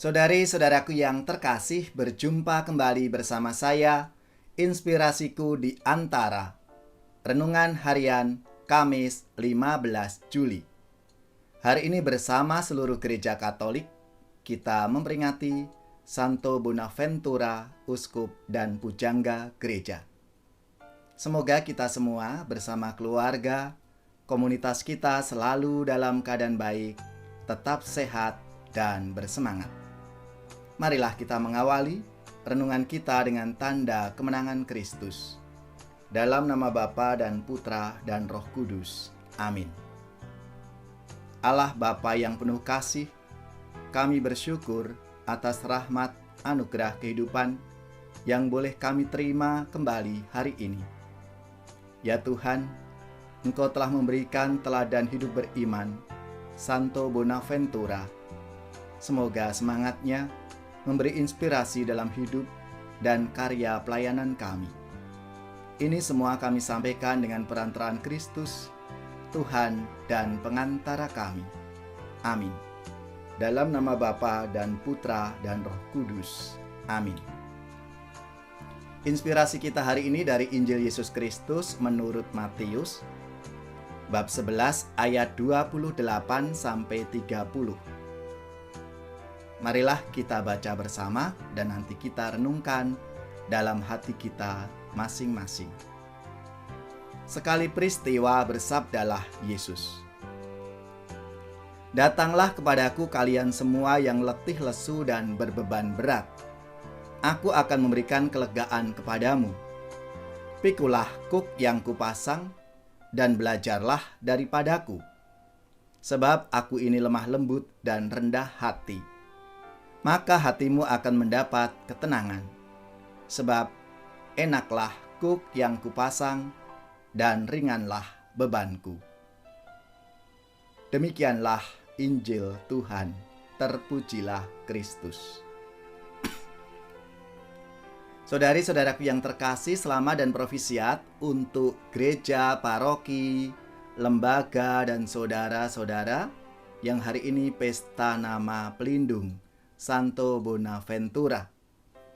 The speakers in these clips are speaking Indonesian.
Saudari-saudaraku yang terkasih, berjumpa kembali bersama saya, Inspirasiku di Antara. Renungan Harian Kamis 15 Juli. Hari ini bersama seluruh gereja Katolik, kita memperingati Santo Bonaventura, Uskup dan Pujangga Gereja. Semoga kita semua bersama keluarga, komunitas kita selalu dalam keadaan baik, tetap sehat dan bersemangat. Marilah kita mengawali renungan kita dengan tanda kemenangan Kristus. Dalam nama Bapa dan Putra dan Roh Kudus. Amin. Allah Bapa yang penuh kasih, kami bersyukur atas rahmat anugerah kehidupan yang boleh kami terima kembali hari ini. Ya Tuhan, Engkau telah memberikan teladan hidup beriman, Santo Bonaventura. Semoga semangatnya memberi inspirasi dalam hidup dan karya pelayanan kami. Ini semua kami sampaikan dengan perantaraan Kristus, Tuhan dan pengantara kami. Amin. Dalam nama Bapa dan Putra dan Roh Kudus. Amin. Inspirasi kita hari ini dari Injil Yesus Kristus menurut Matius, bab 11 ayat 28 sampai 30. Marilah kita baca bersama dan nanti kita renungkan dalam hati kita masing-masing. Sekali peristiwa bersabdalah Yesus, "Datanglah kepadaku kalian semua yang letih lesu dan berbeban berat. Aku akan memberikan kelegaan kepadamu. Pikulah kuk yang kupasang dan belajarlah daripadaku. Sebab aku ini lemah lembut dan rendah hati. Maka hatimu akan mendapat ketenangan. Sebab enaklah kuk yang kupasang dan ringanlah bebanku." Demikianlah Injil Tuhan. Terpujilah Kristus. Saudari-saudaraku yang terkasih, selamat dan profisiat untuk gereja, paroki, lembaga, dan saudara-saudara yang hari ini pesta nama pelindung Santo Bonaventura.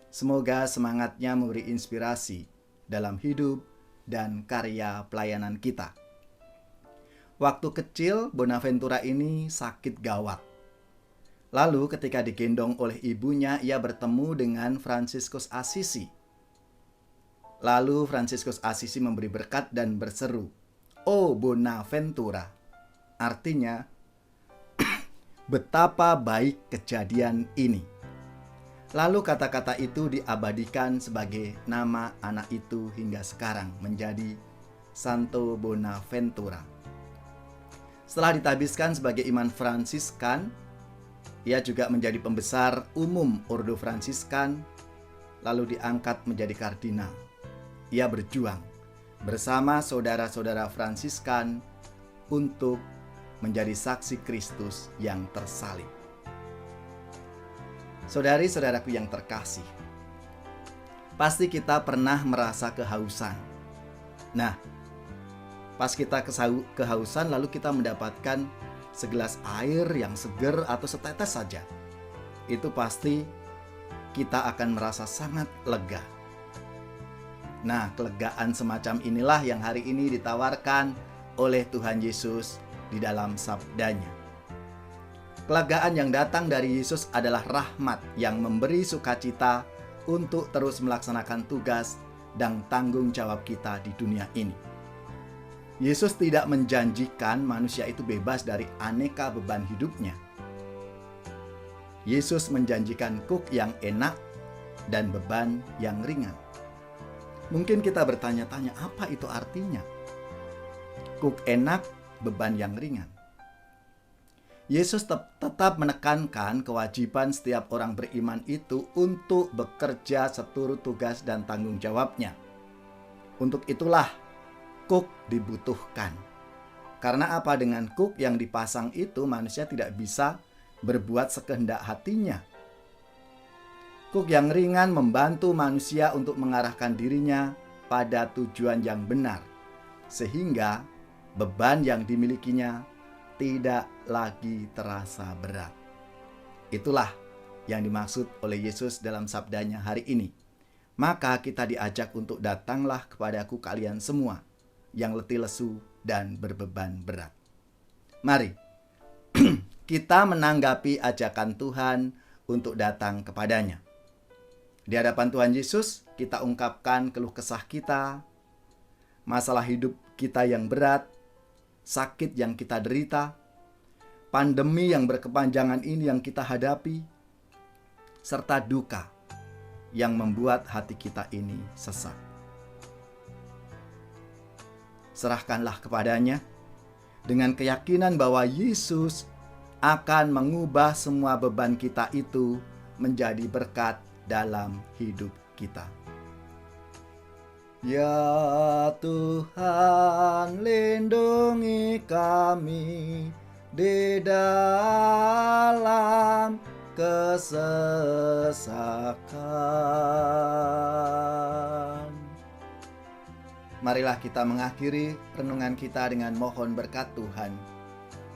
Semoga semangatnya memberi inspirasi dalam hidup dan karya pelayanan kita. Waktu kecil, Bonaventura ini sakit gawat. Lalu ketika digendong oleh ibunya, ia bertemu dengan Fransiskus Assisi. Lalu Fransiskus Assisi memberi berkat dan berseru, "Oh Bonaventura," artinya, betapa baik kejadian ini. Lalu kata-kata itu diabadikan sebagai nama anak itu hingga sekarang menjadi Santo Bonaventura. Setelah ditabiskan sebagai imam Fransiskan, ia juga menjadi pembesar umum Ordo Fransiskan, lalu diangkat menjadi kardinal. Ia berjuang bersama saudara-saudara Fransiskan untuk menjadi saksi Kristus yang tersalib. Saudari-saudaraku yang terkasih, pasti kita pernah merasa kehausan. Nah, pas kita kehausan lalu kita mendapatkan segelas air yang seger atau setetes saja, itu pasti kita akan merasa sangat lega. Nah, kelegaan semacam inilah yang hari ini ditawarkan oleh Tuhan Yesus di dalam sabdanya. Kelegaan yang datang dari Yesus adalah rahmat yang memberi sukacita untuk terus melaksanakan tugas dan tanggung jawab kita di dunia ini. Yesus tidak menjanjikan manusia itu bebas dari aneka beban hidupnya. Yesus menjanjikan kuk yang enak dan beban yang ringan. Mungkin kita bertanya-tanya, apa itu artinya? Kuk enak, beban yang ringan. Yesus tetap menekankan kewajiban setiap orang beriman itu untuk bekerja seturut tugas dan tanggung jawabnya. Untuk itulah kuk dibutuhkan. Karena apa? Dengan kuk yang dipasang itu manusia tidak bisa berbuat sekehendak hatinya. Kuk yang ringan membantu manusia untuk mengarahkan dirinya pada tujuan yang benar, sehingga beban yang dimilikinya tidak lagi terasa berat. Itulah yang dimaksud oleh Yesus dalam sabdanya hari ini. Maka kita diajak untuk datanglah kepadaku kalian semua yang letih lesu dan berbeban berat. Mari kita menanggapi ajakan Tuhan untuk datang kepadanya. Di hadapan Tuhan Yesus, kita ungkapkan keluh kesah kita, masalah hidup kita yang berat, sakit yang kita derita, pandemi yang berkepanjangan ini yang kita hadapi, serta duka yang membuat hati kita ini sesak. Serahkanlah kepadanya dengan keyakinan bahwa Yesus akan mengubah semua beban kita itu menjadi berkat dalam hidup kita. Ya Tuhan, lindungi kami di dalam kesesakan. Marilah kita mengakhiri renungan kita dengan mohon berkat Tuhan.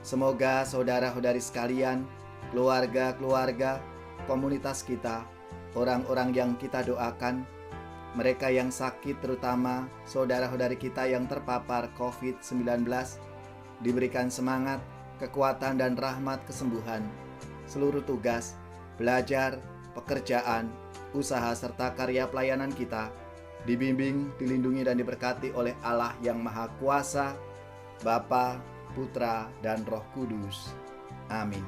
Semoga saudara-saudari sekalian, keluarga-keluarga, komunitas kita, orang-orang yang kita doakan, mereka yang sakit, terutama saudara-saudari kita yang terpapar COVID-19, diberikan semangat, kekuatan dan rahmat kesembuhan. Seluruh tugas, belajar, pekerjaan, usaha serta karya pelayanan kita dibimbing, dilindungi dan diberkati oleh Allah yang Maha Kuasa, Bapa, Putra dan Roh Kudus. Amin.